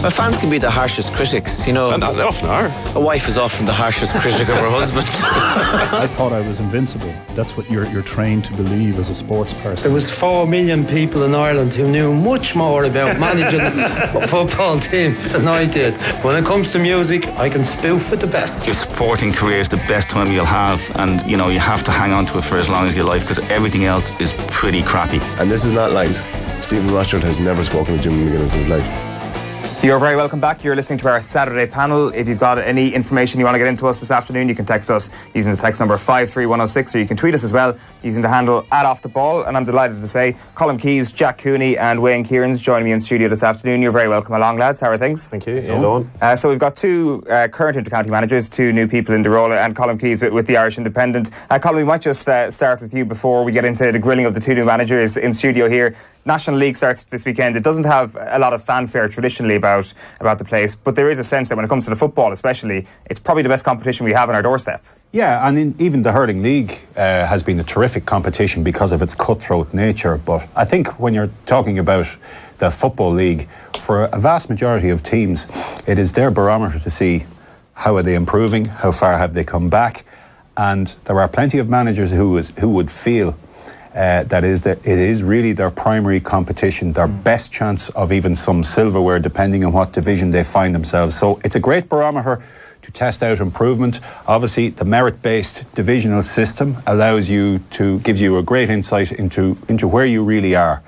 Well, fans can be the harshest critics, you know. And they often are. A wife is often the harshest critic of her husband. I thought I was invincible. That's what you're trained to believe as a sports person. There was 4 million people in Ireland who knew much more about managing football teams than I did. When it comes to music, I can spoof with the best. Your sporting career is the best time you'll have, and you know you have to hang on to it for as long as you like, because everything else is pretty crappy. And this is not lies. Stephen Rothschild has never spoken to Jim McGuinness in his life. You're very welcome back. You're listening to our Saturday panel. If you've got any information you want to get into us this afternoon, you can text us using the text number 53106, or you can tweet us as well using the handle @OffTheBall. And I'm delighted to say Colm Keys, Jack Cooney and Wayne Kierans joining me in studio this afternoon. You're very welcome along, lads. How are things? Thank you. So we've got two current intercounty managers, two new people in the role, and Colm Keys with the Irish Independent. Colm, we might just start with you before we get into the grilling of the two new managers in studio here. National League starts this weekend. It doesn't have a lot of fanfare traditionally about the place, but there is a sense that when it comes to the football especially, it's probably the best competition we have on our doorstep. Yeah, and even the hurling league has been a terrific competition because of its cutthroat nature. But I think when you're talking about the football league, for a vast majority of teams, it is their barometer to see how are they improving, how far have they come back, and there are plenty of managers who would feel that it is really their primary competition, their best chance of even some silverware, depending on what division they find themselves. So it's a great barometer to test out improvement. Obviously, the merit-based divisional system gives you a great insight into where you really are.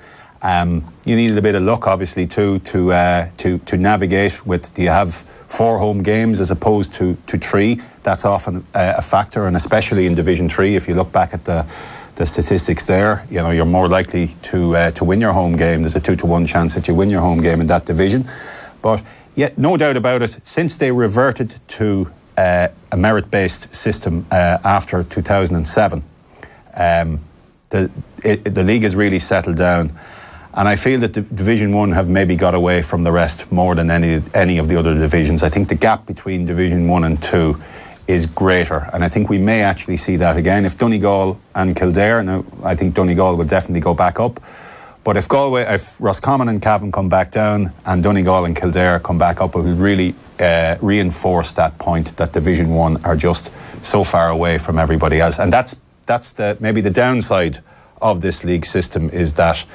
You needed a bit of luck, obviously, too, to navigate with. Do you have 4 home games as opposed to 3? That's often a factor, and especially in Division 3, if you look back at the statistics there, you know, you're more likely to win your home game. There's a 2-to-1 chance that you win your home game in that division. But yet, no doubt about it, since they reverted to a merit-based system after 2007, the league has really settled down. And I feel that Division 1 have maybe got away from the rest more than any of the other divisions. I think the gap between Division 1 and 2 is greater, and I think we may actually see that again if Donegal and Kildare. Now, I think Donegal will definitely go back up, but if Roscommon and Cavan come back down and Donegal and Kildare come back up, it will really reinforce that point that Division 1 are just so far away from everybody else. And that's maybe the downside of this league system is that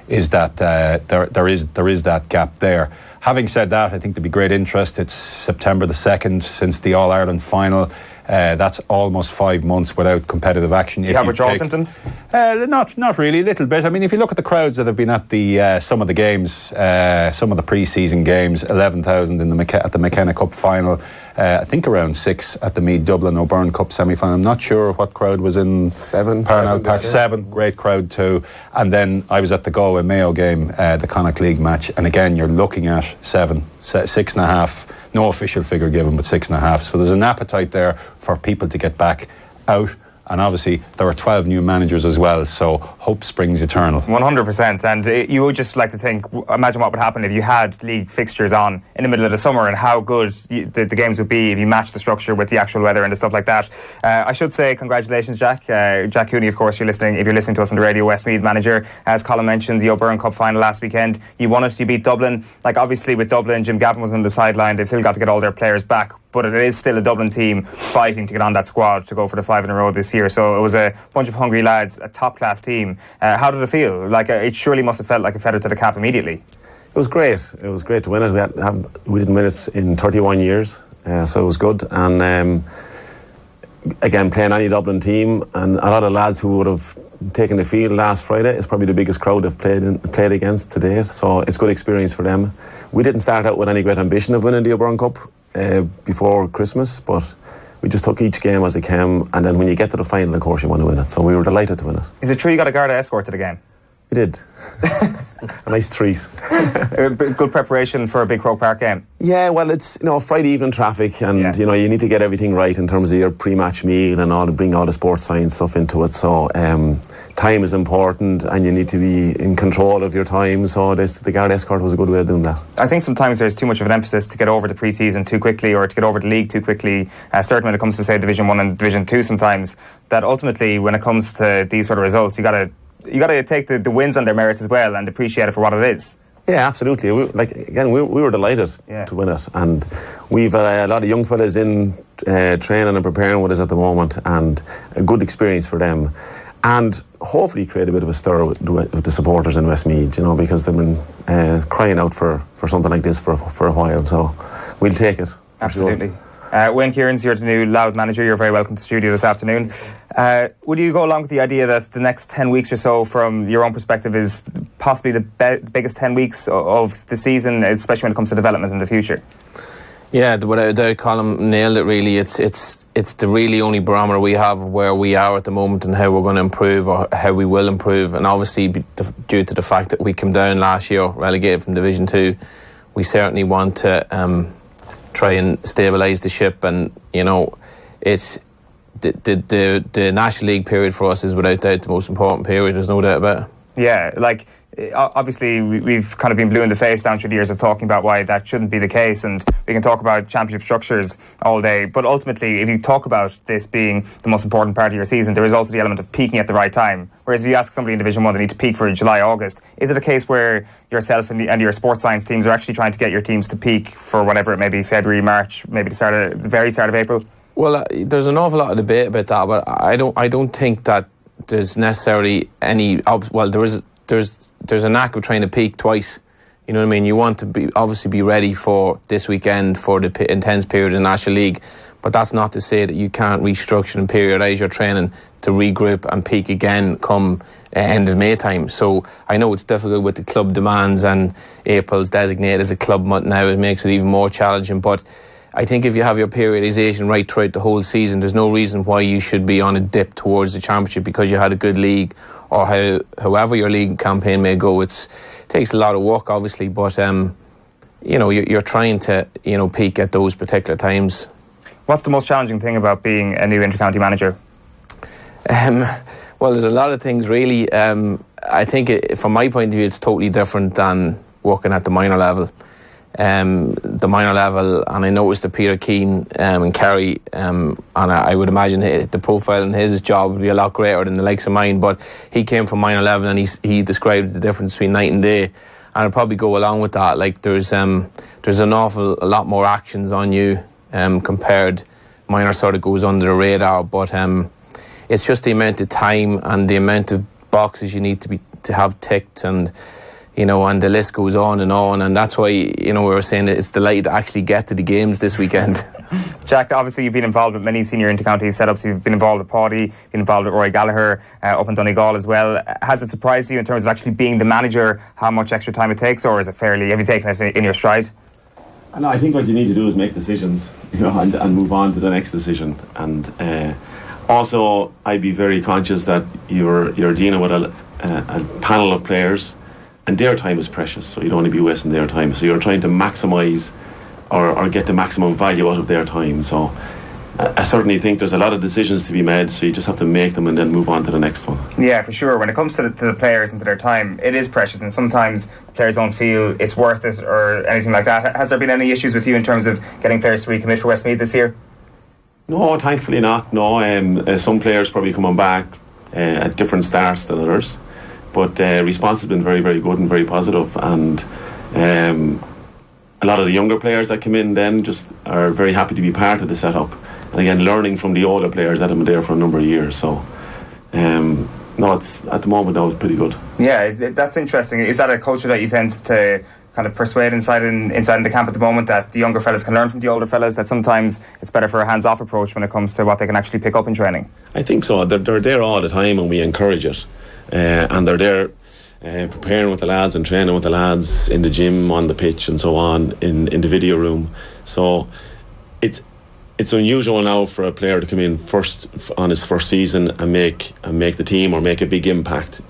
there is that gap there. Having said that, I think there'll be great interest. It's September the 2nd since the All-Ireland final. That's almost 5 months without competitive action. You have withdrawal symptoms? Not really, a little bit. I mean, if you look at the crowds that have been at the some of the games, some of the pre-season games, 11,000 at the McKenna Cup final, I think around 6 at the Meath Dublin O'Byrne Cup semi-final. I'm not sure what crowd was in 7. Parnell Park. 7, great crowd too. And then I was at the Galway Mayo game, the Connacht League match, and again you're looking at 6.5. No official figure given, but 6.5. So there's an appetite there for people to get back out. And obviously, there are 12 new managers as well, so hope springs eternal. 100%. And you would just like to imagine what would happen if you had league fixtures on in the middle of the summer, and how good the games would be if you matched the structure with the actual weather and the stuff like that. I should say congratulations, Jack. Jack Cooney, of course, if you're listening to us on the radio, Westmeath manager. As Colm mentioned, the O'Byrne Cup final last weekend. You won it, you beat Dublin. Like, obviously, with Dublin, Jim Gavin was on the sideline. They've still got to get all their players back, but it is still a Dublin team fighting to get on that squad to go for the 5 in a row this year. So it was a bunch of hungry lads, a top-class team. How did it feel? Like, it surely must have felt like a feather to the cap immediately. It was great. It was great to win it. We didn't win it in 31 years, so it was good. And again, playing any Dublin team, and a lot of lads who would have taken the field last Friday, it's probably the biggest crowd they've played against to date. So it's a good experience for them. We didn't start out with any great ambition of winning the O'Byrne Cup before Christmas, but we just took each game as it came, and then when you get to the final, of course, you want to win it. So we were delighted to win it. Is it true you got a Garda escort to the game? We did. A nice treat. Good preparation for a big Croke Park game. Yeah, well, it's Friday evening traffic, and you need to get everything right in terms of your pre-match meal and bring all the sports science stuff into it. So time is important, and you need to be in control of your time. So the guard escort was a good way of doing that. I think sometimes there's too much of an emphasis to get over the pre-season too quickly, or to get over the league too quickly. Certainly when it comes to, say, Division 1 and Division 2 sometimes, that ultimately when it comes to these sort of results, you got to take the wins on their merits as well and appreciate it for what it is. Yeah, absolutely. We were delighted to win it, and we've a lot of young fellas in training and preparing with us at the moment, and a good experience for them, and hopefully create a bit of a stir with the supporters in Westmeath, because they've been crying out for something like this for a while. So we'll take it. Absolutely. Wayne Kierans, you're the new Louth manager. You're very welcome to the studio this afternoon. Would you go along with the idea that the next 10 weeks or so, from your own perspective, is possibly the biggest 10 weeks of the season, especially when it comes to development in the future? Yeah, without a doubt, Colm nailed it. Really, it's the really only barometer we have of where we are at the moment and how we're going to improve or how we will improve. And obviously, due to the fact that we came down last year, relegated from Division 2, we certainly want to try and stabilise the ship. And it's the National League period for us is without doubt the most important period. There's no doubt about it. Yeah, obviously we've kind of been blue in the face down through the years of talking about why that shouldn't be the case, and we can talk about championship structures all day, but ultimately if you talk about this being the most important part of your season, there is also the element of peaking at the right time. Whereas if you ask somebody in Division 1, they need to peak for July, August. Is it a case where yourself and your sports science teams are actually trying to get your teams to peak for whatever it may be, February, March, maybe the very start of April? Well, there's an awful lot of debate about that, but I don't think that there's necessarily any there's a knack of trying to peak twice. You know what I mean? You want to obviously be ready for this weekend for the intense period in the National League, but that's not to say that you can't restructure and periodise your training to regroup and peak again come end of May time. So I know it's difficult with the club demands, and April's designated as a club month now. It makes it even more challenging, but I think if you have your periodisation right throughout the whole season, there's no reason why you should be on a dip towards the championship because you had a good league, or however your league campaign may go. It takes a lot of work, obviously, but you're trying to peak at those particular times. What's the most challenging thing about being a new inter-county manager? Well, there's a lot of things, really. I think from my point of view, it's totally different than working at the minor level. The minor level, and I noticed that Peter Keane and Kerry, and I would imagine the profile in his job would be a lot greater than the likes of mine, but he came from minor level and he described the difference between night and day, and I'd probably go along with that. Like there's an awful a lot more actions on you compared. Minor sort of goes under the radar, but it's just the amount of time and the amount of boxes you need to have ticked, and and the list goes on, and that's why we were saying that it's delighted to actually get to the games this weekend. Jack, obviously you've been involved with many senior intercounty setups. You've been involved with Paddy, been involved with Roy Gallagher up in Donegal as well. Has it surprised you in terms of actually being the manager how much extra time it takes, or is it have you taken it in your stride? No, I think what you need to do is make decisions, and move on to the next decision. And also, I'd be very conscious that you're dealing with a panel of players, and their time is precious, so you don't want to be wasting their time. So you're trying to maximise or get the maximum value out of their time. So I certainly think there's a lot of decisions to be made, so you just have to make them and then move on to the next one. Yeah, for sure. When it comes to the players and to their time, it is precious, and sometimes players don't feel it's worth it or anything like that. Has there been any issues with you in terms of getting players to recommit for Westmeath this year? No, thankfully not. No, some players probably coming back at different starts than others, but response has been very, very good and very positive, and a lot of the younger players that come in then just are very happy to be part of the setup, and again learning from the older players that have been there for a number of years. So no, it's at the moment now it's pretty good. Yeah, that's interesting. Is that a culture that you tend to kind of persuade inside in the camp at the moment, that the younger fellas can learn from the older fellas, that sometimes it's better for a hands-off approach when it comes to what they can actually pick up in training? I think so. They're there all the time and we encourage it, and they're there preparing with the lads and training with the lads in the gym, on the pitch and so on, in the video room. So it's unusual now for a player to come in first on his first season and make the team or make a big impact.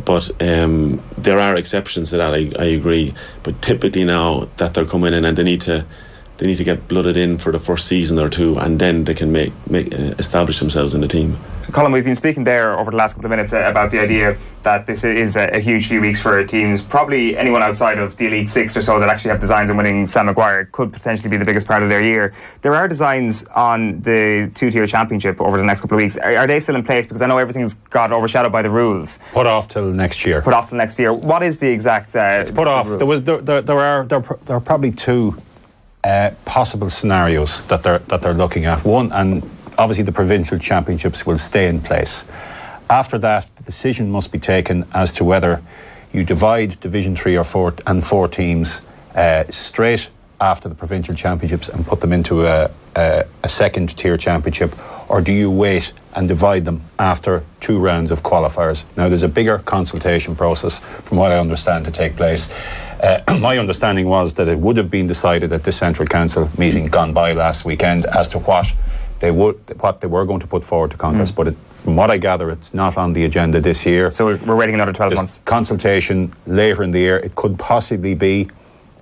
But there are exceptions to that, I agree. But typically now that they're coming in and they need to they need to get blooded in for the first season or two, and then they can establish themselves in the team. Colm, we've been speaking there over the last couple of minutes about the idea that this is a huge few weeks for teams. Probably anyone outside of the Elite Six or so that actually have designs on winning Sam Maguire could potentially be the biggest part of their year. There are designs on the two-tier championship over the next couple of weeks. Are they still in place? Because I know everything's got overshadowed by the rules. Put off till next year. Put off till next year. What is the exact? It's put off. There are probably two possible scenarios that they're looking at. One, and obviously the provincial championships will stay in place. After that, the decision must be taken as to whether you divide Division 3 or 4 and 4 teams straight after the provincial championships and put them into a second tier championship, or do you wait and divide them after 2 rounds of qualifiers? Now, there's a bigger consultation process, from what I understand, to take place. My understanding was that it would have been decided at this Central Council meeting gone by last weekend as to what they were going to put forward to Congress, but from what I gather, it's not on the agenda this year. So we're waiting another 12 months. Consultation later in the year. It could possibly be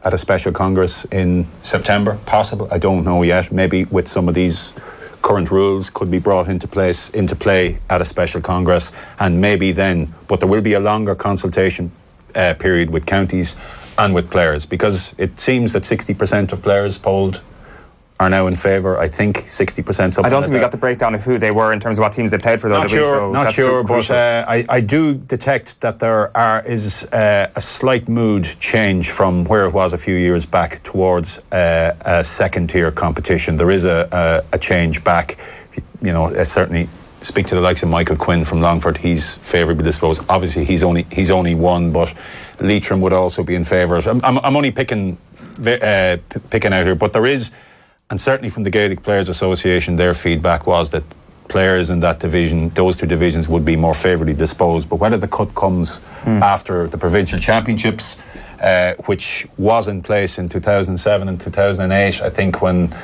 at a special Congress in September. Possible. I don't know yet. Maybe with some of these current rules could be brought into play at a special Congress, and maybe then. But there will be a longer consultation period with counties and with players, because it seems that 60% of players polled are now in favour. I think 60%. I don't think we got the breakdown of who they were in terms of what teams they played for, though. Not sure, but I do detect that there is a slight mood change from where it was a few years back towards a second tier competition. There is a change back. Certainly speak to the likes of Michael Quinn from Longford. He's favourable, I suppose. Obviously, he's only one, but Leitrim would also be in favour. I'm only picking out here, but there is. And certainly from the Gaelic Players Association, their feedback was that players in that division, those 2 divisions, would be more favourably disposed. But whether the cut comes after the provincial championships, which was in place in 2007 and 2008, I think, when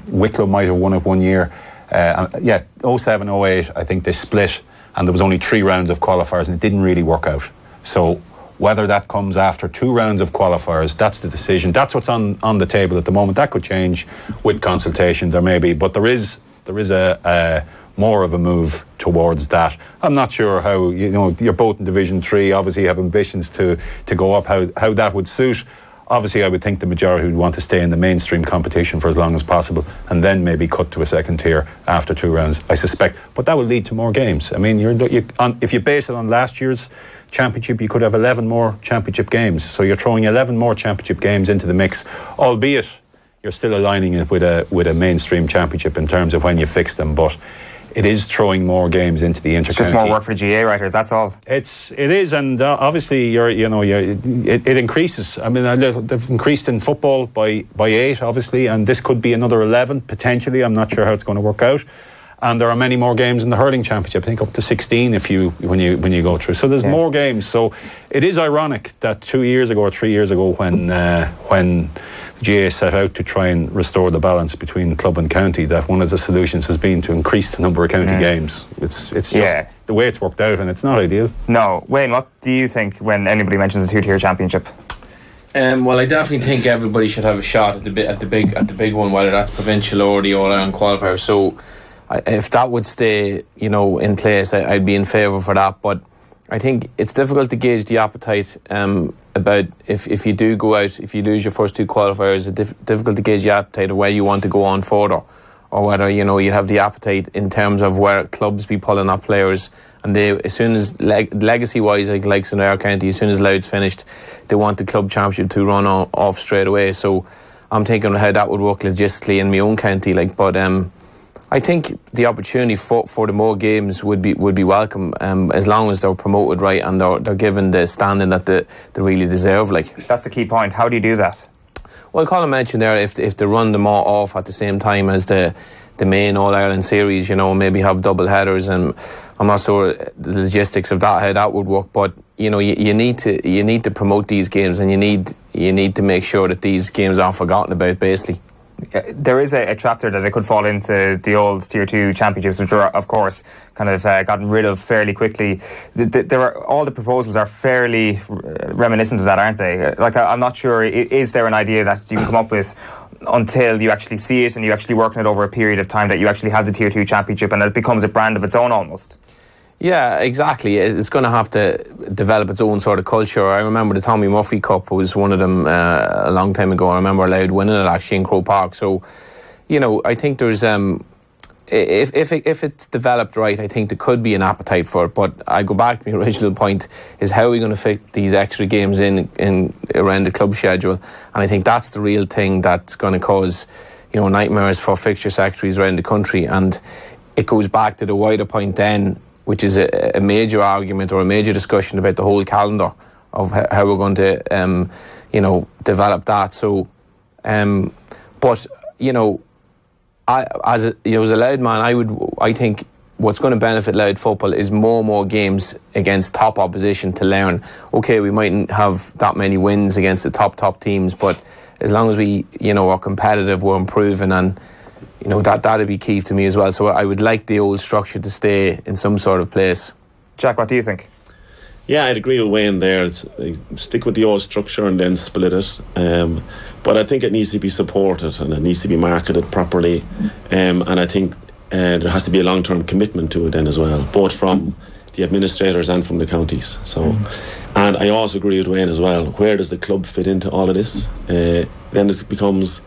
Wicklow might have won it one year. 07, 08, I think they split, and there was only 3 rounds of qualifiers, and it didn't really work out. So whether that comes after 2 rounds of qualifiers, that's the decision. That's what's on the table at the moment. That could change with consultation, there may be, but there is a more of a move towards that. I'm not sure how, you're both in Division 3, obviously have ambitions to go up, how that would suit. Obviously, I would think the majority would want to stay in the mainstream competition for as long as possible, and then maybe cut to a second tier after 2 rounds, I suspect. But that will lead to more games. I mean, if you base it on last year's championship, you could have 11 more championship games. So you're throwing 11 more championship games into the mix, albeit you're still aligning it with a mainstream championship in terms of when you fix them. But it is throwing more games into the intercounty. It's just more work for GAA writers, that's all. It is, and obviously it increases. I mean, they've increased in football by 8, obviously, and this could be another 11 potentially. I'm not sure how it's going to work out. And there are many more games in the hurling championship. I think up to 16 when you go through. So there's more games. So it is ironic that 2 years ago or 3 years ago, when the GAA set out to try and restore the balance between club and county, that one of the solutions has been to increase the number of county games. It's just the way it's worked out, and it's not ideal. No, Wayne, what do you think when anybody mentions a 2-tier championship? Well, I definitely think everybody should have a shot at the big one, whether that's provincial or the All-Ireland qualifier. So, if that would stay, in place, I'd be in favour for that. But I think it's difficult to gauge the appetite about if you do go out, if you lose your first 2 qualifiers. It's difficult to gauge the appetite of where you want to go on further, or whether you have the appetite in terms of where clubs be pulling up players, and they, as soon as legacy wise, like in our county, as soon as Louth's finished, they want the club championship to run off straight away. So I'm thinking how that would work logistically in my own county, but I think the opportunity for the more games would be welcome, as long as they're promoted right and they're given the standing that they really deserve. That's the key point. How do you do that? Well, Colin mentioned there, if they run them all off at the same time as the main All-Ireland series, maybe have double headers, and I'm not sure the logistics of that, how that would work, but you need to promote these games, and you need to make sure that these games aren't forgotten about, basically. There is a chapter that it could fall into the old Tier 2 championships, which are, of course, kind of gotten rid of fairly quickly. All the proposals are fairly reminiscent of that, aren't they? I'm not sure, is there an idea that you can come up with until you actually see it and you actually work on it over a period of time, that you actually have the Tier 2 championship and it becomes a brand of its own almost. Yeah, exactly. It's going to have to develop its own sort of culture. I remember the Tommy Murphy Cup was one of them a long time ago. I remember Louth winning it actually in Croke Park. So, you know, I think there's if it's developed right, I think there could be an appetite for it. But I go back to my original point: is how are we going to fit these extra games in around the club schedule? And I think that's the real thing that's going to cause, you know, nightmares for fixture secretaries around the country. And it goes back to the wider point then, which is a major argument or a major discussion about the whole calendar of how we're going to, you know, develop that. So, but you know, as a Louth man, I think what's going to benefit Louth football is more and more games against top opposition to learn. Okay, we mightn't have that many wins against the top teams, but as long as we, you know, are competitive, we're improving, and you know, that'd be key to me as well. So I would like the old structure to stay in some sort of place. Jack, what do you think? Yeah, I'd agree with Wayne there. Stick with the old structure and then split it. But I think it needs to be supported and it needs to be marketed properly. And I think there has to be a long-term commitment to it then as well, both from the administrators and from the counties. So, and I also agree with Wayne as well. Where does the club fit into all of this? Then it becomes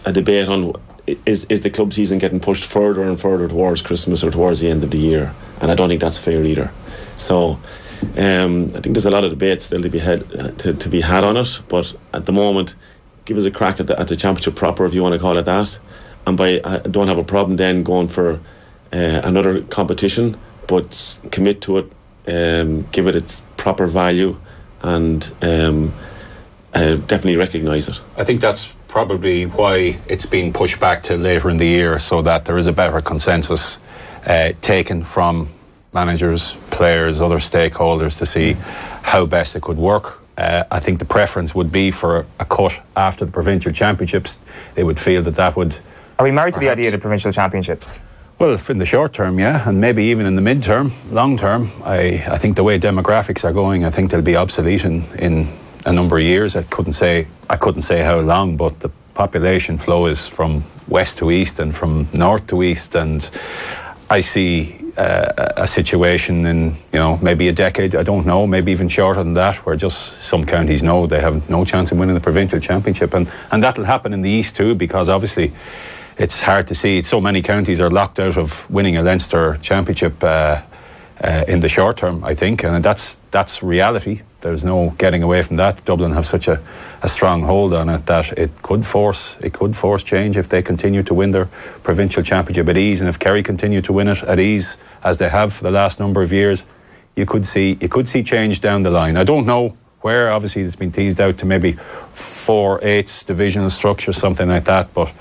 a debate on is the club season getting pushed further and further towards Christmas or towards the end of the year, and I don't think that's fair either. So I think there's a lot of debates still to be had on it, but at the moment, give us a crack at the championship proper, if you want to call it that. And I don't have a problem then going for another competition, but commit to it, give it its proper value, and definitely recognise it. I think that's probably why it's been pushed back to later in the year, so that there is a better consensus taken from managers, players, other stakeholders to see how best it could work. I think the preference would be for a cut after the provincial championships. They would feel that would... Are we married to the idea of the provincial championships? Well, in the short term, yeah, and maybe even in the mid-term, long term. I think the way demographics are going, I think they'll be obsolete in a number of years. I couldn't say how long, but the population flow is from west to east and from north to east, and I see a situation in, you know, maybe a decade, I don't know, maybe even shorter than that, where just some counties know they have no chance of winning the provincial championship, and that'll happen in the east too, because obviously it's hard to see. So many counties are locked out of winning a Leinster championship in the short term, I think, and that's reality. There's no getting away from that. Dublin have such a strong hold on it that it could force change if they continue to win their provincial championship at ease, and if Kerry continue to win it at ease as they have for the last number of years, you could see change down the line. I don't know where. Obviously, it's been teased out to maybe 4/8 divisional structure, something like that, but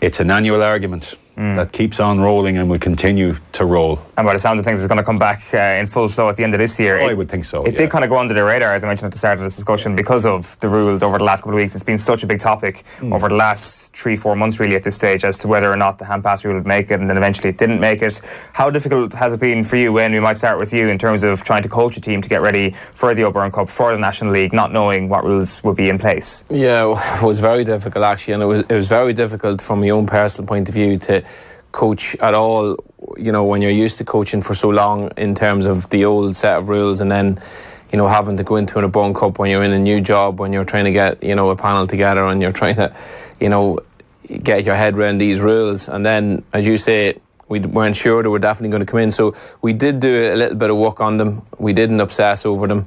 it's an annual argument that keeps on rolling and will continue to roll. And by the sounds of things, it's going to come back in full flow at the end of this year. I would think so. It did kind of go under the radar, as I mentioned at the start of this discussion, because of the rules over the last couple of weeks. It's been such a big topic over the last 3-4 months, really, at this stage, as to whether or not the hand pass rule would make it, and then eventually it didn't make it. How difficult has it been for you, Wayne? We might start with you in terms of trying to coach a team to get ready for the Oberon Cup, for the National League, not knowing what rules would be in place. Yeah, it was very difficult, actually, and it was very difficult from my own personal point of view to coach at all, you know, when you're used to coaching for so long in terms of the old set of rules, and then, you know, having to go into an Oberon Cup when you're in a new job, when you're trying to get, you know, a panel together and you're trying to, you know, get your head around these rules. And then, as you say, we weren't sure they were definitely going to come in, so we did do a little bit of work on them. We didn't obsess over them.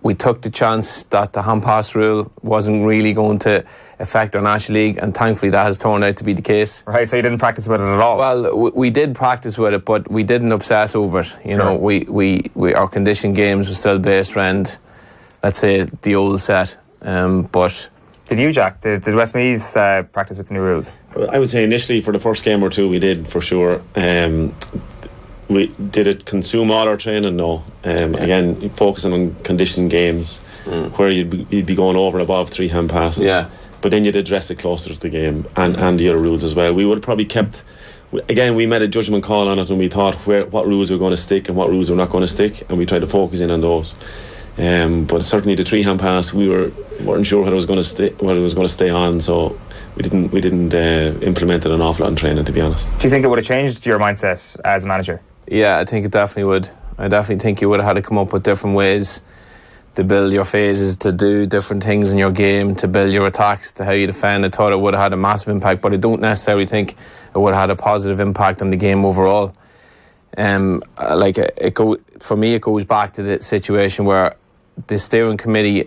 We took the chance that the hand pass rule wasn't really going to affect our National League, and thankfully that has turned out to be the case. Right, so you didn't practice with it at all? Well, we did practice with it, but we didn't obsess over it. You know, we our condition games were still based around, let's say, the old set. But did you, Jack? Did Westmeath practice with the new rules? I would say initially for the first game or two we did, for sure. Did it consume all our training? No. Again, focusing on condition games where you'd be going over and above 3 hand passes. Yeah. But then you'd address it closer to the game and the other rules as well. We would have probably kept... Again, we made a judgment call on it, and we thought what rules were going to stick and what rules were not going to stick, and we tried to focus in on those. But certainly the 3-hand pass, we weren't sure whether it was going to stay on, so we didn't implement it an awful lot in training, to be honest. Do you think it would have changed your mindset as a manager? Yeah, I think it definitely would. I definitely think you would have had to come up with different ways to build your phases, to do different things in your game, to build your attacks, to how you defend. I thought it would have had a massive impact, but I don't necessarily think it would have had a positive impact on the game overall. For me, it goes back to the situation where the steering committee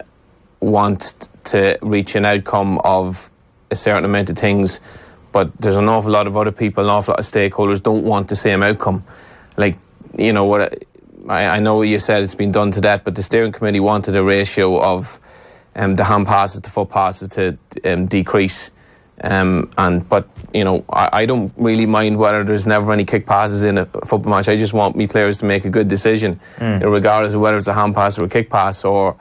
want to reach an outcome of a certain amount of things, but there's an awful lot of other people, an awful lot of stakeholders don't want the same outcome. Like, you know what? I know you said it's been done to death, but the steering committee wanted a ratio of the hand passes to foot passes to decrease. But you know, I don't really mind whether there's never any kick passes in a football match. I just want me players to make a good decision, regardless of whether it's a hand pass or a kick pass. Or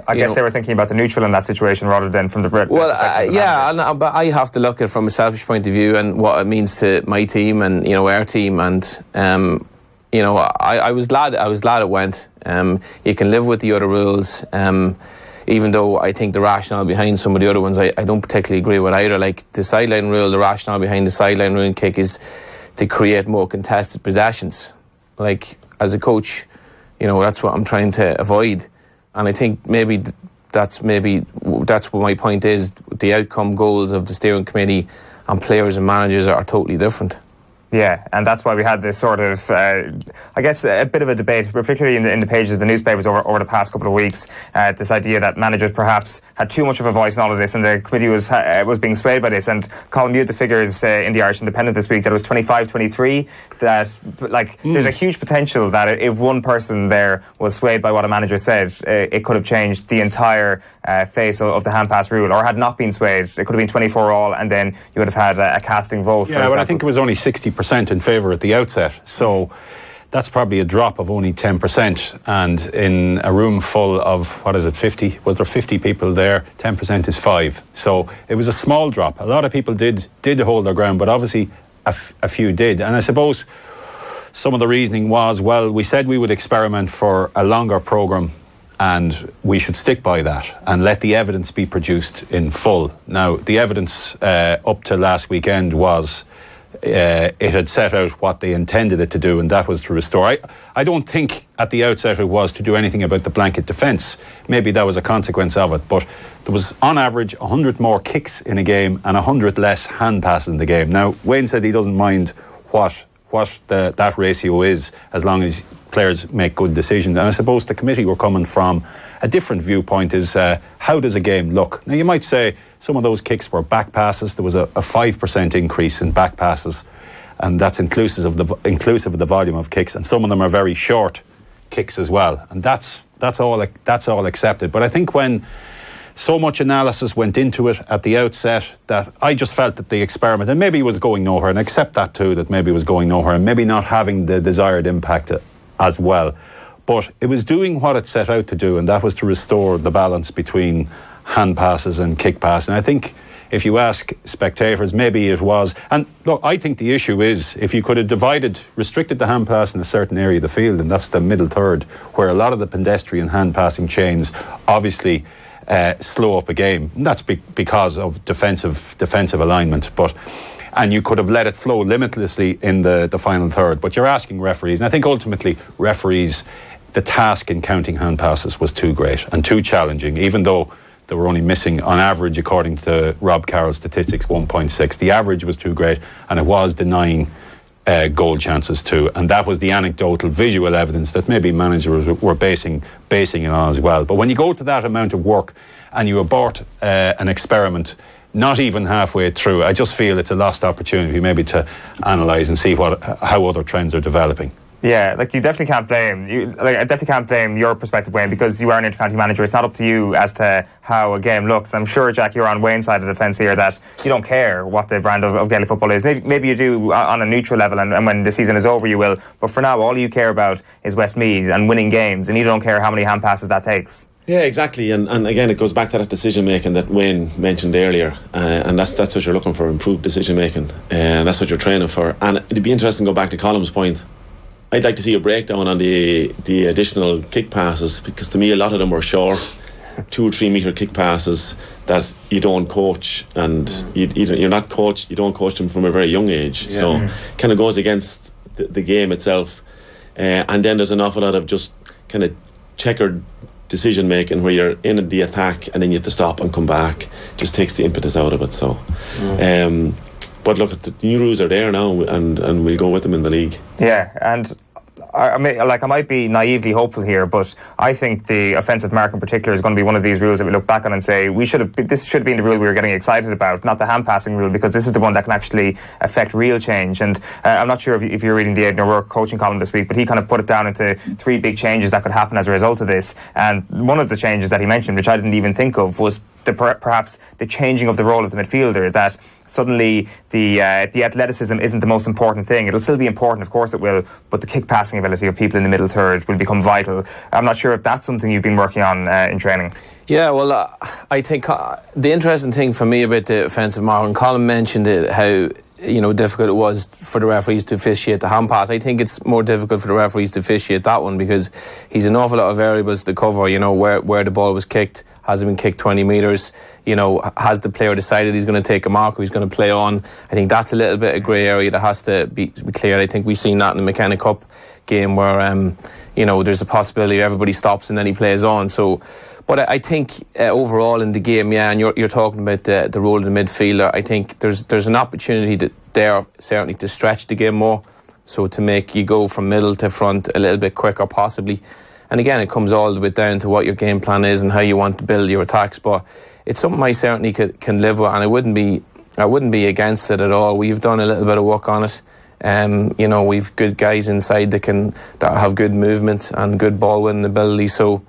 I guess they were thinking about the neutral in that situation rather than from the Brit. Well, but I have to look at it from a selfish point of view and what it means to my team and our team. And I was glad it went. You can live with the other rules. Even though I think the rationale behind some of the other ones, I don't particularly agree with either. Like the sideline rule, the rationale behind the sideline rule and kick is to create more contested possessions. Like as a coach, that's what I'm trying to avoid. And I think maybe that's what my point is. The outcome goals of the steering committee and players and managers are totally different. Yeah, and that's why we had this sort of, I guess, a bit of a debate, particularly in the pages of the newspapers over the past couple of weeks. This idea that managers perhaps had too much of a voice in all of this, and the committee was being swayed by this. And Colm, you had the figures in the Irish Independent this week that it was 25-23. That there's a huge potential that if one person there was swayed by what a manager said, it could have changed the entire face of the hand pass rule, or had not been swayed, it could have been 24 all, and then you would have had a casting vote. Yeah, but I think it was only 60% in favour at the outset, so that's probably a drop of only 10%. And in a room full of 50? Was there 50 people there? 10% is 5. So it was a small drop. A lot of people did hold their ground, but obviously a few did. And I suppose some of the reasoning was, well, we said we would experiment for a longer programme, and we should stick by that and let the evidence be produced in full. Now, the evidence up to last weekend was it had set out what they intended it to do, and that was to restore. I don't think at the outset it was to do anything about the blanket defence. Maybe that was a consequence of it, but there was on average 100 more kicks in a game and 100 less hand passes in the game. Now, Wayne said he doesn't mind what that ratio is, as long as players make good decisions. And I suppose the committee were coming from a different viewpoint, is how does a game look? Now, you might say some of those kicks were back passes. There was a 5% increase in back passes, and that's inclusive of the volume of kicks, and some of them are very short kicks as well, and that's all accepted. But I think when so much analysis went into it at the outset, that I just felt that the experiment, and maybe it was going nowhere, and accept that too, that maybe it was going nowhere and maybe not having the desired impact as well, but it was doing what it set out to do, and that was to restore the balance between hand passes and kick passes. And I think if you ask spectators, maybe it was. And look, I think the issue is, if you could have restricted the hand pass in a certain area of the field, and that's the middle third, where a lot of the pedestrian hand passing chains obviously slow up a game. And that's because of defensive alignment. And you could have let it flow limitlessly in the final third. But you're asking referees, and I think ultimately referees, the task in counting hand passes was too great and too challenging, even though they were only missing, on average, according to Rob Carroll's statistics, 1.6. The average was too great, and it was denying goal chances too. And that was the anecdotal visual evidence that maybe managers were basing it on as well. But when you go to that amount of work and you abort an experiment not even halfway through, I just feel it's a lost opportunity maybe to analyse and see how other trends are developing. Yeah, you definitely can't blame I definitely can't blame your perspective, Wayne, because you are an intercounty manager. It's not up to you as to how a game looks. I'm sure, Jack, you're on Wayne's side of the fence here, that you don't care what the brand of Gaelic football is. Maybe you do on a neutral level, and when the season is over you will. But for now, all you care about is Westmeath and winning games, and you don't care how many hand passes that takes. Yeah, exactly, and again, it goes back to that decision making that Wayne mentioned earlier, and that's what you're looking for, improved decision making, and that's what you're training for. And it'd be interesting to go back to Colm's point. I'd like to see a breakdown on the additional kick passes, because to me a lot of them were short, 2 or 3 metre kick passes that you don't coach, and you're not coached. You don't coach them from a very young age, so kind of goes against the game itself. And then there's an awful lot of just kind of checkered decision making where you're in the attack and then you have to stop and come back. Just takes the impetus out of it. So, but look, the new rules are there now, and we'll go with them in the league. Yeah, and I might be naively hopeful here, but I think the offensive mark in particular is going to be one of these rules that we look back on and say this should have been the rule we were getting excited about, not the hand passing rule, because this is the one that can actually affect real change. And I'm not sure if you're reading the Aidan O'Rourke coaching column this week, but he kind of put it down into 3 big changes that could happen as a result of this. And one of the changes that he mentioned, which I didn't even think of, was perhaps the changing of the role of the midfielder, that suddenly the athleticism isn't the most important thing. It'll still be important, of course it will, but the kick passing ability of people in the middle third will become vital. I'm not sure if that's something you've been working on in training. Yeah, well, I think the interesting thing for me about the offensive mark, and Colm mentioned it, how difficult it was for the referees to officiate the hand pass. I think it's more difficult for the referees to officiate that one, because he's an awful lot of variables to cover. Where the ball was kicked, has it been kicked 20 metres? Has the player decided he's going to take a mark or he's going to play on? I think that's a little bit of grey area that has to be cleared. I think we've seen that in the McKenna Cup game where there's a possibility everybody stops and then he plays on. So, but I think overall in the game, and you're talking about the role of the midfielder. I think there's an opportunity there certainly to stretch the game more, so to make you go from middle to front a little bit quicker possibly. And again, it comes all the way down to what your game plan is and how you want to build your attacks. But it's something I certainly can live with, and I wouldn't be against it at all. We've done a little bit of work on it. We've good guys inside that have good movement and good ball winning ability. So,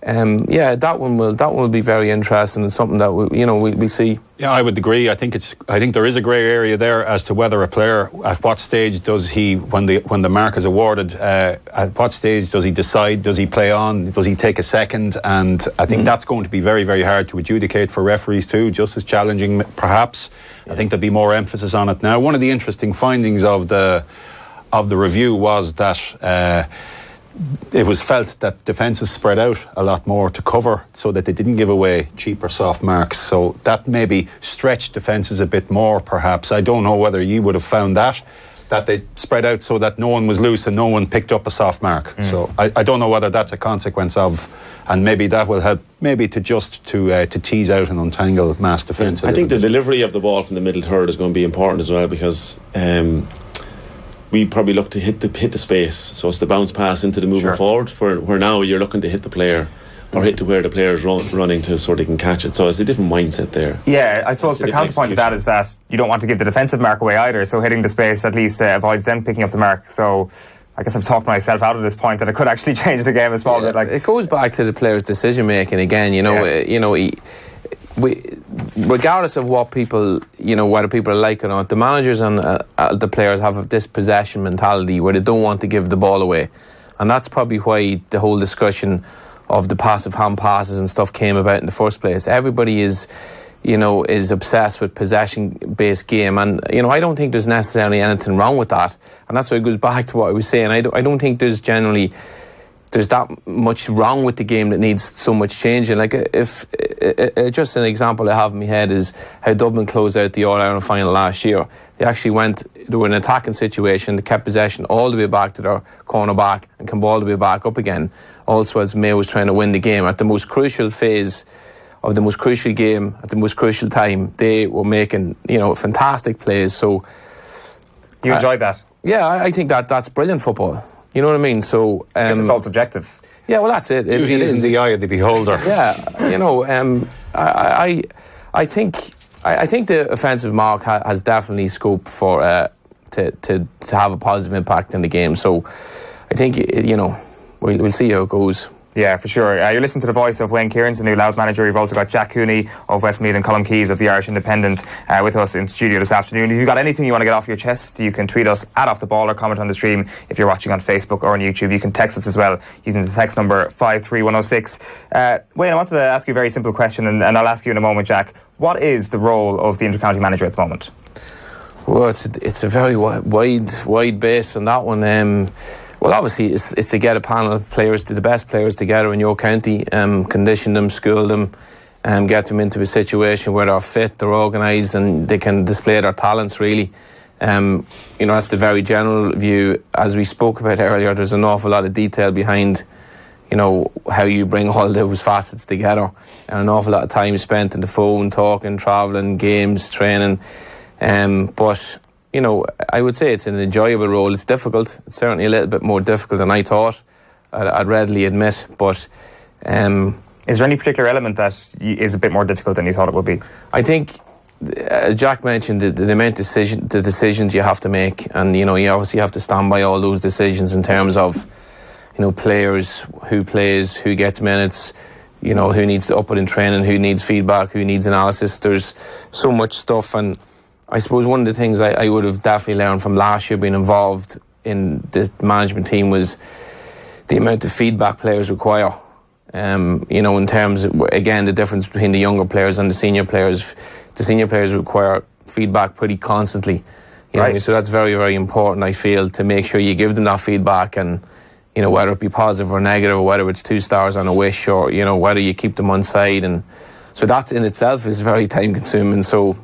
that one will be very interesting, and something that we'll see. Yeah, I would agree. I think there is a grey area there as to whether a player, at what stage does he, when the mark is awarded, at what stage does he decide? Does he play on? Does he take a second? And I think that's going to be very, very hard to adjudicate for referees too. Just as challenging, perhaps. Yeah. I think there'll be more emphasis on it now. One of the interesting findings of the review was that it was felt that defences spread out a lot more to cover, so that they didn't give away cheap or soft marks. So that maybe stretched defences a bit more, perhaps. I don't know whether you would have found that they spread out so that no one was loose and no one picked up a soft mark. So I don't know whether that's a consequence of, and maybe that will help maybe to tease out and untangle mass defence. I think the delivery of the ball from the middle third is going to be important as well, because we probably look to hit the space, so it's the bounce pass into the moving forward, where now you're looking to hit the player or hit to where the player's running to, so they can catch it. So it's a different mindset there. Yeah, I suppose the counterpoint to that is that you don't want to give the defensive mark away either, so hitting the space at least avoids them picking up the mark. So I guess I've talked myself out of this point that it could actually change the game a small bit. It goes back to the player's decision making again. Regardless of what people, whether people are like or not, the managers and the players have this possession mentality where they don't want to give the ball away, and that's probably why the whole discussion of the passive hand passes and stuff came about in the first place. Everybody is obsessed with possession-based game, and I don't think there's necessarily anything wrong with that, and that's why it goes back to what I was saying. I don't think there's that much wrong with the game that needs so much changing. Like, if just an example I have in my head is how Dublin closed out the All-Ireland final last year. They were in an attacking situation, they kept possession all the way back to their corner back and come all the way back up again. Also, as Mayo was trying to win the game at the most crucial phase of the most crucial game at the most crucial time, they were making fantastic plays. So you enjoyed that? Yeah, I think that's brilliant football. You know what I mean? So I guess it's all subjective. Yeah, well, that's it. Beauty is in the eye of the beholder. Yeah, I think the offensive mark has definitely scope for to have a positive impact in the game. So I think we'll see how it goes. Yeah, for sure. You're listening to the voice of Wayne Kierans, the new Louth manager. You've also got Jack Cooney of Westmeath and Colm Keys of the Irish Independent with us in studio this afternoon. If you've got anything you want to get off your chest, you can tweet us at Off The Ball or comment on the stream. If you're watching on Facebook or on YouTube, you can text us as well using the text number 53106. Wayne, I wanted to ask you a very simple question, and I'll ask you in a moment, Jack. What is the role of the inter-county manager at the moment? Well, it's a very wide base on that one. Well, obviously, it's to get a panel of players, the best players together in your county, condition them, school them, get them into a situation where they're fit, they're organised, and they can display their talents, really. That's the very general view. As we spoke about earlier, there's an awful lot of detail behind, how you bring all those facets together, and an awful lot of time spent on the phone, talking, travelling, games, training. But I would say it's an enjoyable role. It's difficult. It's certainly a little bit more difficult than I thought, I'd readily admit. But is there any particular element that is a bit more difficult than you thought it would be? I think, Jack mentioned the amount of the decisions you have to make, and you obviously have to stand by all those decisions in terms of players, who plays, who gets minutes, who needs to up it in training, who needs feedback, who needs analysis. There's so much stuff, and I suppose one of the things I would have definitely learned from last year being involved in the management team was the amount of feedback players require. In terms of, again, the difference between the younger players and the senior players. The senior players require feedback pretty constantly. Right. So that's very, very important, I feel, to make sure you give them that feedback, and whether it be positive or negative, or whether it's 2 stars on a wish, or whether you keep them on side, and so that in itself is very time consuming. So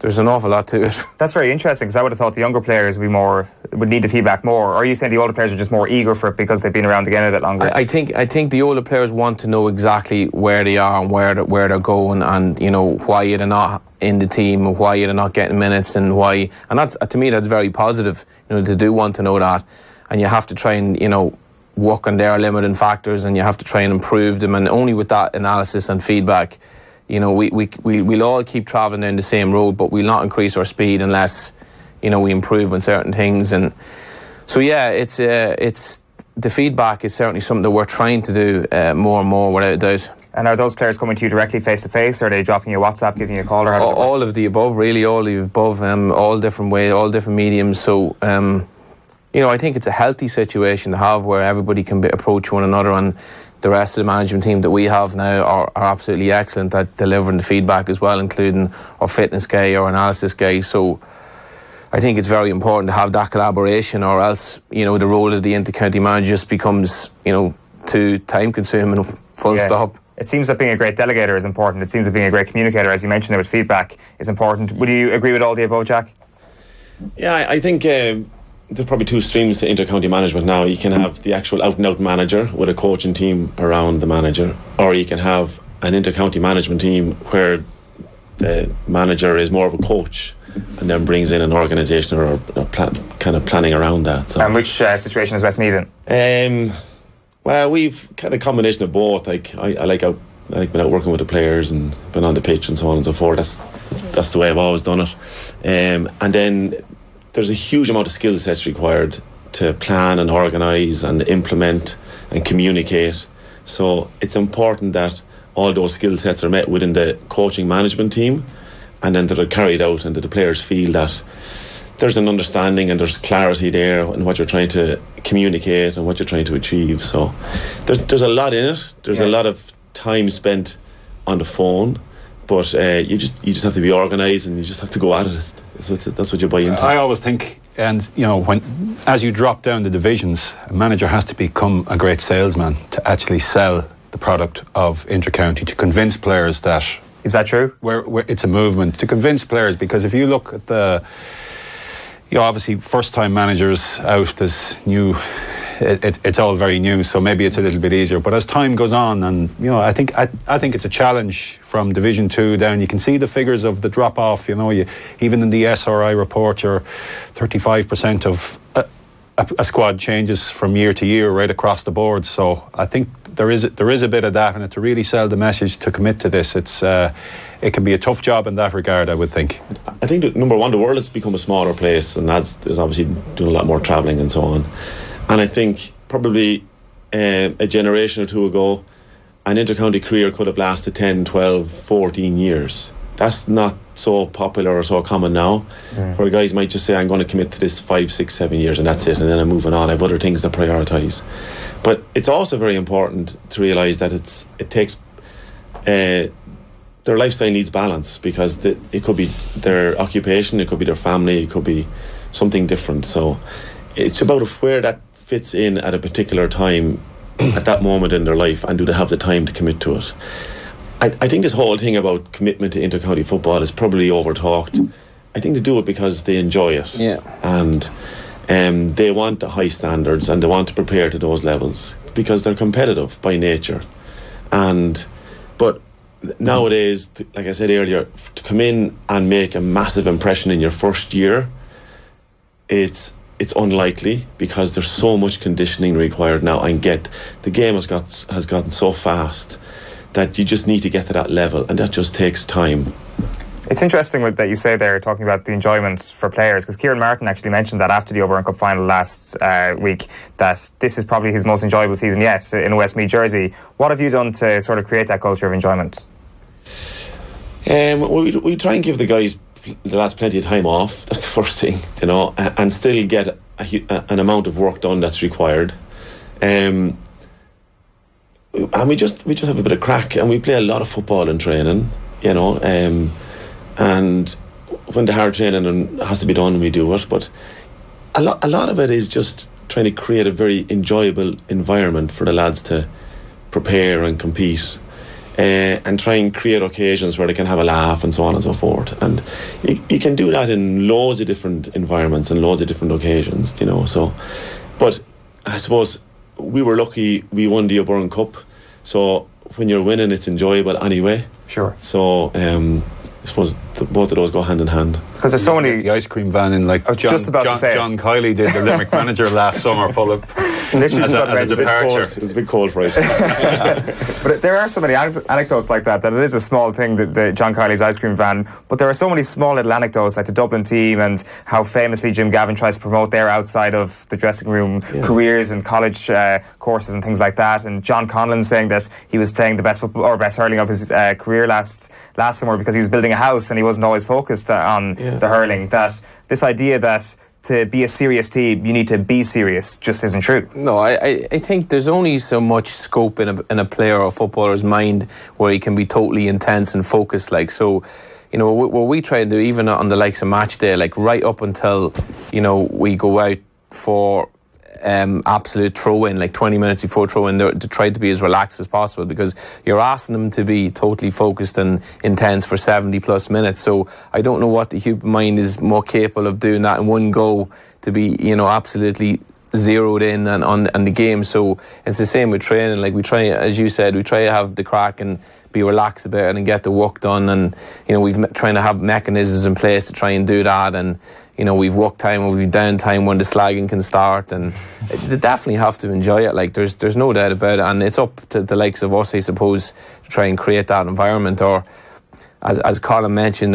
there's an awful lot to it. That's very interesting, because I would have thought the younger players would need the feedback more. Or are you saying the older players are just more eager for it because they've been around the game a bit longer? I think the older players want to know exactly where they are and where they're going, and why they're not in the team, and why they're not getting minutes, and why. And that's, to me, that's very positive. They do want to know that, and you have to try and work on their limiting factors, and you have to try and improve them. And only with that analysis and feedback, we'll all keep travelling down the same road, but we'll not increase our speed unless we improve on certain things. And so it's the feedback is certainly something that we're trying to do more and more, without a doubt. And are those players coming to you directly face to face, or are they dropping you a WhatsApp, giving you a call, or how does it work? All of the above, really, all of the above, all different ways, all different mediums. So I think it's a healthy situation to have, where everybody can approach one another, and the rest of the management team that we have now are absolutely excellent at delivering the feedback as well, including our fitness guy, our analysis guy. So I think it's very important to have that collaboration, or else the role of the inter-county manager just becomes too time consuming, full stop. It seems that being a great delegator is important. It seems that being a great communicator, as you mentioned there with feedback, is important. Would you agree with all the above, Jack? Yeah, I think there's probably 2 streams to inter-county management now. You can have the actual out-and-out manager with a coaching team around the manager, or you can have an inter-county management team where the manager is more of a coach and then brings in an organisation or kind of planning around that. So. And which situation is Westmeath in? Well, we've kind of a combination of both. Like I like being out working with the players and been on the pitch and so on and so forth. That's the way I've always done it. And then there's a huge amount of skill sets required to plan and organise and implement and communicate. So it's important that all those skill sets are met within the coaching management team, and then that are carried out, and that the players feel that there's an understanding and there's clarity there in what you're trying to communicate and what you're trying to achieve. So there's a lot in it. There's a lot of time spent on the phone, but you just have to be organised, and you just have to go at it. That's what you buy into. I always think, and when as you drop down the divisions, a manager has to become a great salesman to actually sell the product of inter-county, to convince players that. Is that true? Where it's a movement to convince players, because if you look at the, obviously first-time managers out, there's new. It's all very new, so maybe it's a little bit easier. But as time goes on, and I think it's a challenge from Division 2 down. You can see the figures of the drop off. Even in the SRI report, you're 35% of a squad changes from year to year right across the board. So I think there is a bit of that, and to really sell the message, to commit to this, it can be a tough job in that regard, I would think. I think that, number one, the world has become a smaller place, and there's obviously doing a lot more travelling and so on. And I think probably a generation or two ago, an inter-county career could have lasted 10, 12, 14 years. That's not so popular or so common now, where guys might just say, I'm going to commit to this 5, 6, 7 years and that's it, and then I'm moving on. I have other things to prioritise. But it's also very important to realise that it takes their lifestyle needs balance, because it could be their occupation, it could be their family, it could be something different. So it's about where that fits in at a particular time, at that moment in their life, and do they have the time to commit to it. I think this whole thing about commitment to inter-county football is probably over-talked. I think they do it because they enjoy it. Yeah. And they want the high standards and they want to prepare to those levels because they're competitive by nature. But nowadays, like I said earlier, to come in and make a massive impression in your first year, it's unlikely because there's so much conditioning required now, and the game has gotten so fast that you just need to get to that level, and that just takes time. It's interesting that you say there, talking about the enjoyment for players, because Kieran Martin actually mentioned that after the Oberon Cup final last week, that this is probably his most enjoyable season yet in a Westmeath jersey. What have you done to sort of create that culture of enjoyment? We try and give the lads plenty of time off. That's the first thing, and still get an amount of work done that's required. And we just have a bit of crack, and we play a lot of football in training, and when the hard training has to be done, we do it. But a lot of it is just trying to create a very enjoyable environment for the lads to prepare and compete, and try and create occasions where they can have a laugh and so on and so forth. And you can do that in loads of different environments and loads of different occasions, So, but I suppose we were lucky we won the Oberon Cup. So when you're winning, it's enjoyable anyway. Sure. So I suppose both of those go hand in hand. Because there's so many... The ice cream van in John Kiley did the Limerick manager last summer, pull up as a departure. It was a bit cold for ice cream. But there are so many anecdotes like that it is a small thing, the John Kiley's ice cream van, but there are so many small little anecdotes like the Dublin team and how famously Jim Gavin tries to promote their outside of the dressing room careers and college courses and things like that, and John Conlon saying that he was playing the best football or best hurling of his career last summer because he was building a house and he wasn't always focused on the hurling. That this idea that to be a serious team you need to be serious just isn't true. No, I think there's only so much scope in a player or footballer's mind where he can be totally intense and focused. So what we try to do, even on the likes of match day, right up until we go out for absolute throw-in, 20 minutes before throw-in, to try to be as relaxed as possible, because you're asking them to be totally focused and intense for 70 plus minutes. So I don't know what the human mind is more capable of doing that in one go, to be absolutely zeroed in on the game. So it's the same with training. We try, as you said, we try to have the crack and be relaxed about it and get the work done, and we've trying to have mechanisms in place to try and do that. And we've work time, we've down time when the slagging can start, and they definitely have to enjoy it. There's no doubt about it, and it's up to the likes of us, I suppose, to try and create that environment. Or as Colm mentioned,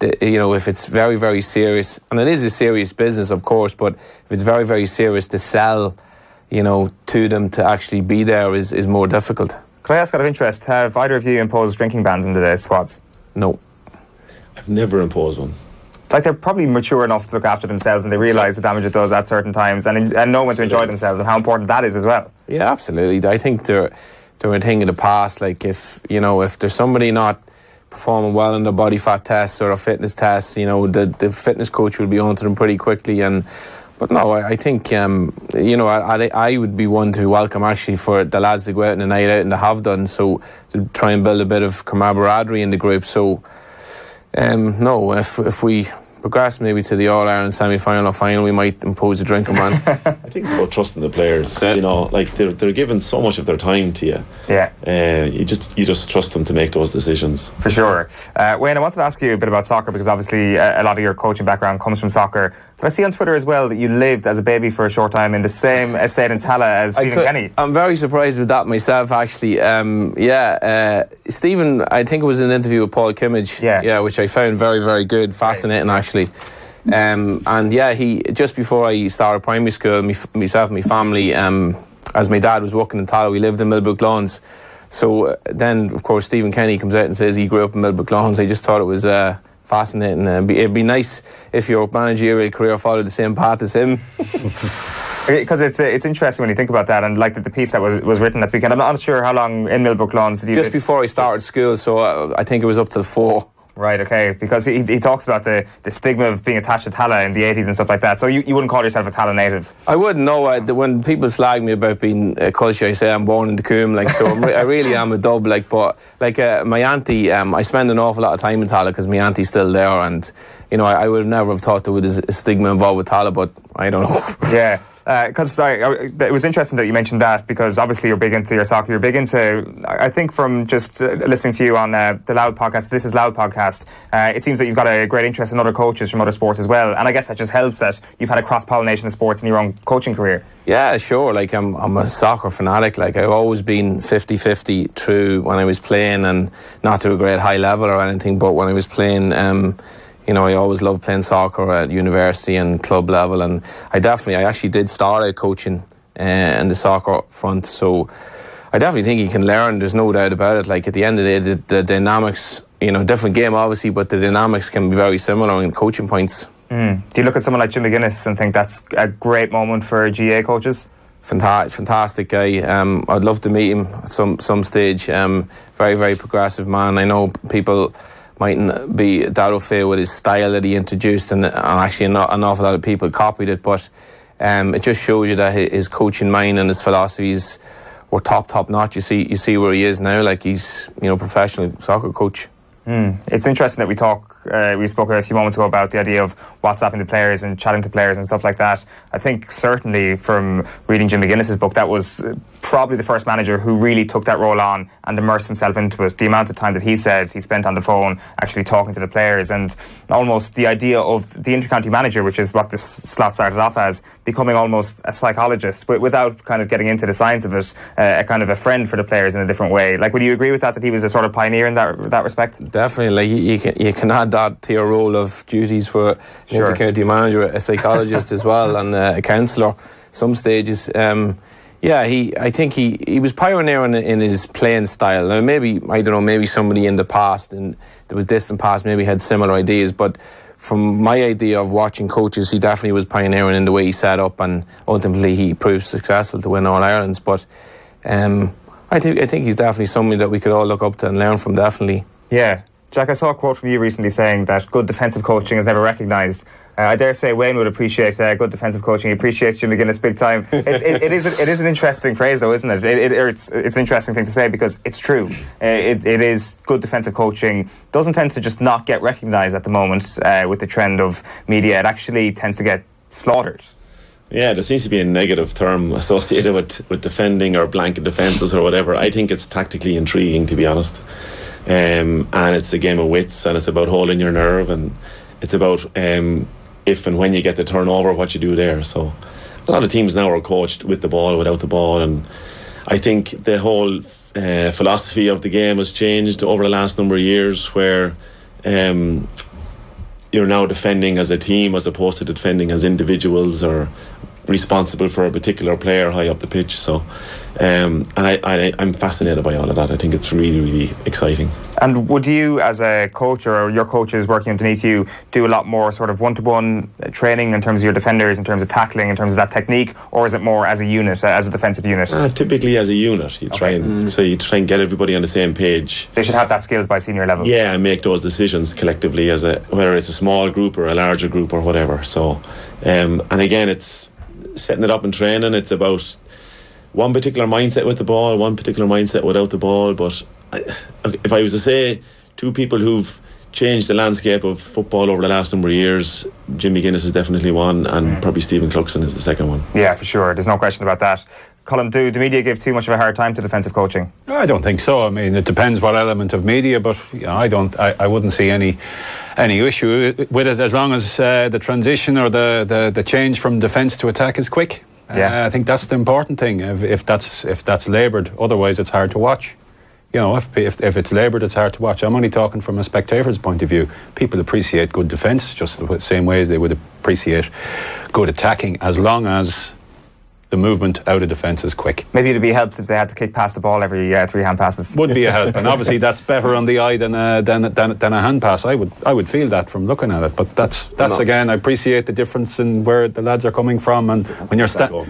if it's very, very serious, and it is a serious business, of course, but if it's very, very serious, to sell, to them to actually be there is more difficult. Can I ask out of interest, have either of you imposed drinking bans into the squads? No. I've never imposed one. They're probably mature enough to look after themselves, and they realise the damage it does at certain times, and know when to enjoy themselves and how important that is as well. Yeah, absolutely. I think they're a thing of the past. If there's somebody not performing well in their body fat tests or a fitness test, the fitness coach will be on to them pretty quickly. But no, I think I would be one to welcome actually for the lads to go out on a night out, and they have done so, to try and build a bit of camaraderie in the group. So no, if we progress maybe to the All-Ireland semi-final or final, we might impose a drinking ban. I think it's about trusting the players. They're giving so much of their time to you. Yeah. You just trust them to make those decisions. For sure. Wayne, I wanted to ask you a bit about soccer, because obviously a lot of your coaching background comes from soccer. Did I see on Twitter as well that you lived as a baby for a short time in the same estate in Tala as Stephen Kenny? I'm very surprised with that myself, actually. Stephen, I think it was an interview with Paul Kimmage, which I found very, very good, fascinating, actually. He just before I started primary school, myself and my family, as my dad was working in Tala, we lived in Millbrook Lawns. So then, of course, Stephen Kenny comes out and says he grew up in Millbrook Lawns. I just thought it was fascinating. It'd be nice if your managerial career followed the same path as him. Because it's interesting when you think about that, and the piece that was written at the weekend. I'm not sure how long in Millbrook Lawns did you... Just before I started school, so I think it was up till 4. Right, okay, because he talks about the stigma of being attached to Tala in the 80s and stuff like that. So you wouldn't call yourself a Tala native? I wouldn't know. When people slag me about being a culture, I say I'm born in the Coombe, like, so I really am a dub, like, but like my auntie, I spend an awful lot of time in Tala because my auntie's still there, and you know, I would never have thought there was a stigma involved with Tala, but I don't know. Yeah. Because it was interesting that you mentioned that, because obviously you're big into your soccer. You're big into, I think from just listening to you on the Louth podcast, This Is Louth podcast, it seems that you've got a great interest in other coaches from other sports as well. And I guess that just helps that you've had a cross-pollination of sports in your own coaching career. Yeah, sure. Like I'm a soccer fanatic. Like I've always been 50-50 through when I was playing, and not to a great high level or anything, but when I was playing, you know, I always loved playing soccer at university and club level, and I actually did start out coaching in the soccer front, so I definitely think you can learn, there's no doubt about it. Like at the end of the day, the dynamics, you know, different game obviously, but the dynamics can be very similar in coaching points. Do you look at someone like Jim McGuinness and think that's a great moment for GAA coaches? Fantastic guy. I'd love to meet him at some stage. Very, very progressive man. I know people mightn't be that au fait with his style that he introduced, and actually an awful lot of people copied it, but it just shows you that his coaching mind and his philosophies were top notch. You see where he is now, like he's, you know, professional soccer coach. It's interesting that we spoke a few moments ago about the idea of WhatsApping to players and chatting to players and stuff like that. I think certainly from reading Jim McGuinness's book, that was probably the first manager who really took that role on and immersed himself into it. The amount of time that he said he spent on the phone actually talking to the players, and almost the idea of the intercounty manager, which is what this slot started off as, becoming almost a psychologist, but without kind of getting into the science of it, a kind of a friend for the players in a different way. Like, would you agree with that he was a sort of pioneer in that respect? Definitely. Like you can add that to your role of duties for an intercounty manager, a psychologist as well, and a counsellor some stages. I think he was pioneering in his playing style. Now maybe somebody in the past, in the distant past, maybe had similar ideas, but from my idea of watching coaches, he definitely was pioneering in the way he set up, and ultimately he proved successful to win All-Irelands. But I think he's definitely somebody that we could all look up to and learn from, definitely. Yeah. Jack, I saw a quote from you recently saying that good defensive coaching is never recognised. I dare say Wayne would appreciate good defensive coaching. He appreciates Jim McGuinness big time. It is an interesting phrase, though, isn't it? It's an interesting thing to say, because it's true. It is good defensive coaching. Doesn't tend to just not get recognised at the moment with the trend of media. It actually tends to get slaughtered. Yeah, there seems to be a negative term associated with defending or blanket defences or whatever. I think it's tactically intriguing, to be honest. And it's a game of wits, and it's about holding your nerve, and it's about if and when you get the turnover, what you do there. So a lot of teams now are coached with the ball, without the ball, and I think the whole philosophy of the game has changed over the last number of years, where you're now defending as a team as opposed to defending as individuals or responsible for a particular player high up the pitch. So and I'm fascinated by all of that. I think it's really, really exciting. And would you, as a coach, or your coaches working underneath you, do a lot more sort of one-to-one training in terms of your defenders, in terms of tackling, in terms of that technique, or is it more as a unit, as a defensive unit? Typically as a unit. You try and get everybody on the same page. They should have that skills by senior level. Yeah, and make those decisions collectively, whether it's a small group or a larger group or whatever. So, and again, it's setting it up in training. It's about one particular mindset with the ball, one particular mindset without the ball. But if I was to say two people who've changed the landscape of football over the last number of years, Jim McGuinness is definitely one, and probably Stephen Cluxton is the second one. Yeah, for sure. There's no question about that. Colm, do the media give too much of a hard time to defensive coaching? I don't think so. I mean, it depends what element of media, but you know, I wouldn't see any issue with it, as long as the transition or the change from defence to attack is quick. Yeah. I think that's the important thing. If that's laboured, otherwise it's hard to watch. You know, if it's laboured, it's hard to watch. I'm only talking from a spectator's point of view. People appreciate good defence just the same way as they would appreciate good attacking, as long as the movement out of defence is quick. Maybe it'd be helped if they had to kick past the ball every 3 hand passes. Would be a help, and obviously that's better on the eye than a hand pass. I would feel that from looking at it, but that's again, I appreciate the difference in where the lads are coming from, and when you're standing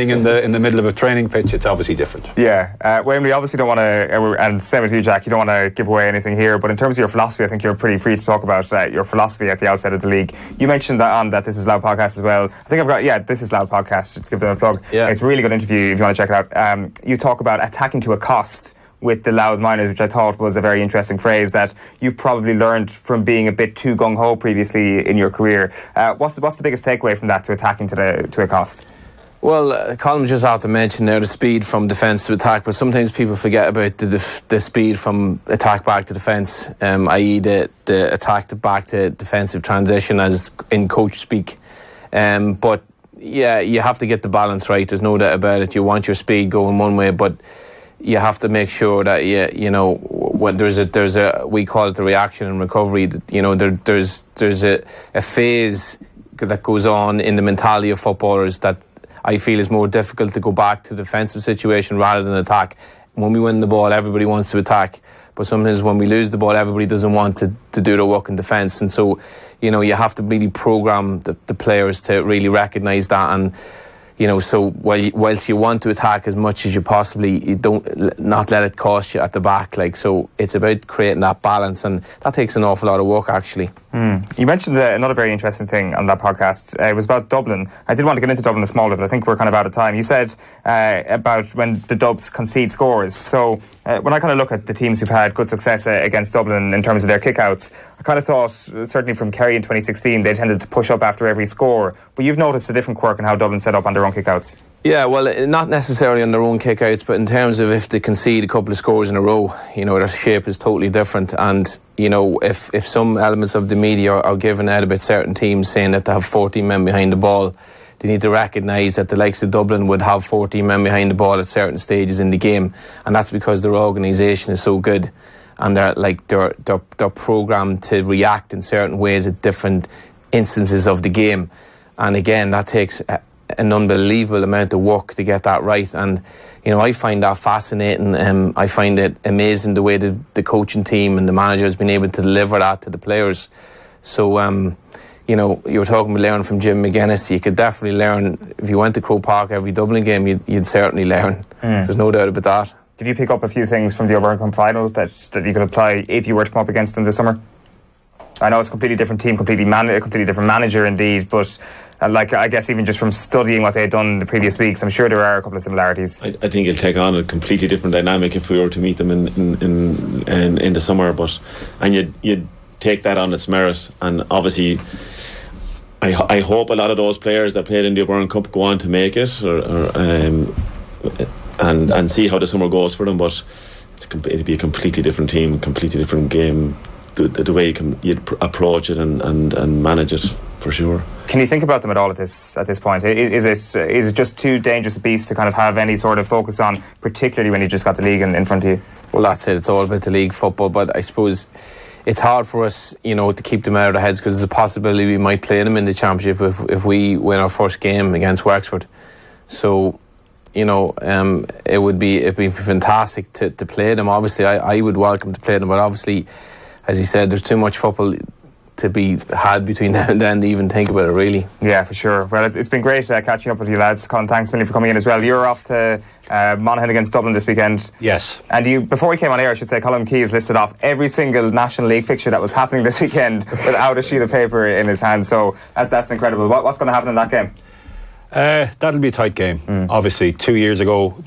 in the middle of a training pitch, it's obviously different. Yeah, Wayne, we obviously don't want to, and same with you, Jack, you don't want to give away anything here, but in terms of your philosophy, I think you're pretty free to talk about your philosophy at the outset of the league. You mentioned that This Is Loud podcast as well. I think I've got, This Is Loud podcast, just to give them a plug. Yeah. It's a really good interview if you want to check it out. You talk about attacking to a cost with the Louth miners, which I thought was a very interesting phrase that you've probably learned from being a bit too gung-ho previously in your career. What's the biggest takeaway from that, to attacking to a cost? Well, Colm just have to mention now the speed from defence to attack, but sometimes people forget about the speed from attack back to defence, i.e. the attack to back to defensive transition, as in coach speak. But yeah, you have to get the balance right. There's no doubt about it. You want your speed going one way, but you have to make sure that when there's a we call it the reaction and recovery. There's a phase that goes on in the mentality of footballers that I feel is more difficult to go back to the defensive situation rather than attack. When we win the ball, everybody wants to attack, but sometimes when we lose the ball, everybody doesn't want to do the work in defence. And so, you have to really program the players to really recognise that. And so whilst you want to attack as much as you possibly, you don't not let it cost you at the back. So it's about creating that balance, and that takes an awful lot of work, actually. You mentioned another very interesting thing on that podcast. It was about Dublin. I did want to get into Dublin a small bit, but I think we're kind of out of time. You said about when the Dubs concede scores. So when I kind of look at the teams who've had good success against Dublin in terms of their kickouts, I kind of thought, certainly from Kerry in 2016, they tended to push up after every score. But you've noticed a different quirk in how Dublin set up on their own kickouts. Yeah, well, not necessarily on their own kickouts, but in terms of if they concede a couple of scores in a row, their shape is totally different. And, if some elements of the media are given out about certain teams saying that they have 14 men behind the ball, they need to recognise that the likes of Dublin would have 14 men behind the ball at certain stages in the game. And that's because their organisation is so good. And they're programmed to react in certain ways at different instances of the game. And again, that takes an unbelievable amount of work to get that right. And I find that fascinating. I find it amazing the way the coaching team and the manager has been able to deliver that to the players. So you were talking about learning from Jim McGuinness. You could definitely learn. If you went to Croke Park every Dublin game, you'd certainly learn. There's no doubt about that. Did you pick up a few things from the O'Byrne Cup final that you could apply if you were to come up against them this summer? I know it's a completely different team, completely different manager indeed, but I guess even just from studying what they had done in the previous weeks, I'm sure there are a couple of similarities. I think it'll take on a completely different dynamic if we were to meet them in the summer, and you'd take that on its merit. And obviously I hope a lot of those players that played in the O'Byrne Cup go on to make it, and see how the summer goes for them. But it'll be a completely different team, completely different game. The way you'd approach it and manage it, for sure. Can you think about them at all at this point? Is it just too dangerous a beast to kind of have any sort of focus on, particularly when you just got the league in front of you? Well, that's it. It's all about the league football. But I suppose it's hard for us, to keep them out of our heads, because there's a possibility we might play them in the championship if we win our first game against Wexford. So, it would be fantastic to play them. Obviously, I would welcome to play them, but obviously, as you said, there's too much football to be had between now and then to even think about it, really. Yeah, for sure. Well, it's been great catching up with you lads. Colin, thanks a million for coming in as well. You're off to Monaghan against Dublin this weekend. Yes. And before we came on air, I should say, Colm Keys listed off every single National League fixture that was happening this weekend without a sheet of paper in his hand. So that's incredible. What's going to happen in that game? That'll be a tight game. Obviously, 2 years ago,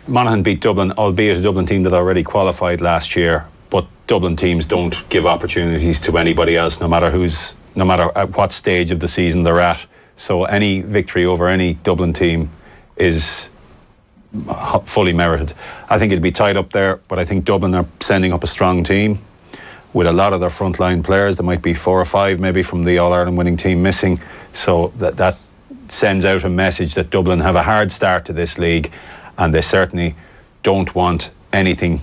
Monaghan beat Dublin, albeit a Dublin team that already qualified last year. But Dublin teams don't give opportunities to anybody else, no matter at what stage of the season they're at. So any victory over any Dublin team is fully merited. I think it'll be tight up there, but I think Dublin are sending up a strong team with a lot of their frontline players. There might be 4 or 5 maybe from the All-Ireland winning team missing. So that sends out a message that Dublin have a hard start to this league, and they certainly don't want anything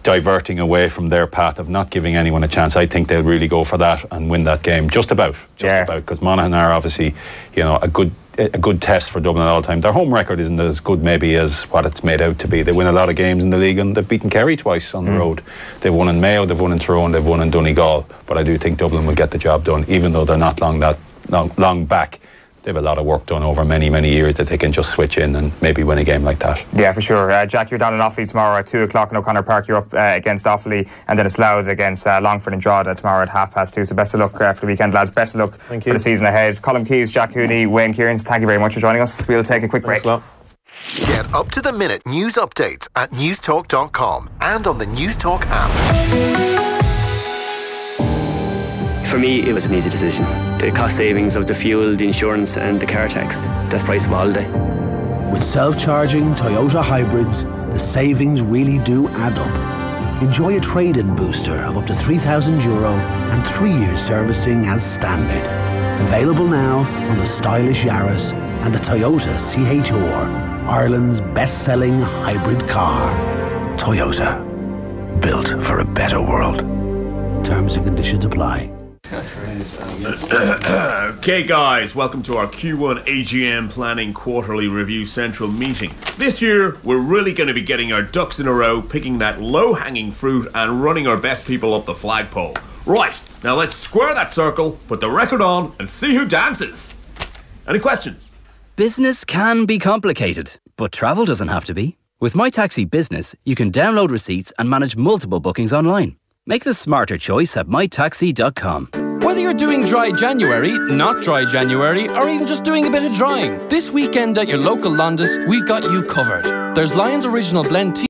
diverting away from their path of not giving anyone a chance. I think they'll really go for that and win that game. Just about, because Monaghan are obviously, a good test for Dublin at all time. Their home record isn't as good maybe as what it's made out to be. They win a lot of games in the league, and they've beaten Kerry twice on the road. They've won in Mayo, they've won in Tyrone, they've won in Donegal. But I do think Dublin will get the job done, even though they're not long back. They have a lot of work done over many, many years that they can just switch in and maybe win a game like that. Yeah, for sure. Jack, you're down in Offaly tomorrow at 2 o'clock in O'Connor Park. You're up against Offaly, and then it's Louth against Longford and Drogheda tomorrow at 2:30. So best of luck for the weekend, lads. Best of luck for the season ahead. Colm Keys, Jack Cooney, Wayne Kierans, thank you very much for joining us. We'll take a quick break. Get up-to-the-minute news updates at newstalk.com and on the Newstalk app. For me, it was an easy decision. The cost savings of the fuel, the insurance and the car tax, that's the price of a holiday. With self-charging Toyota hybrids, the savings really do add up. Enjoy a trade-in booster of up to €3,000 and 3 years servicing as standard. Available now on the stylish Yaris and the Toyota CHR, Ireland's best-selling hybrid car. Toyota, built for a better world. Terms and conditions apply. Okay guys, welcome to our Q1 AGM Planning Quarterly Review Central meeting. This year we're really going to be getting our ducks in a row, picking that low-hanging fruit and running our best people up the flagpole. Right, now let's square that circle, put the record on and see who dances. Any questions? Business can be complicated, but travel doesn't have to be. With My Taxi Business, you can download receipts and manage multiple bookings online. Make the smarter choice at mytaxi.com. Whether you're doing dry January, not dry January, or even just doing a bit of drying, this weekend at your local Londis, we've got you covered. There's Lions Original Blend tea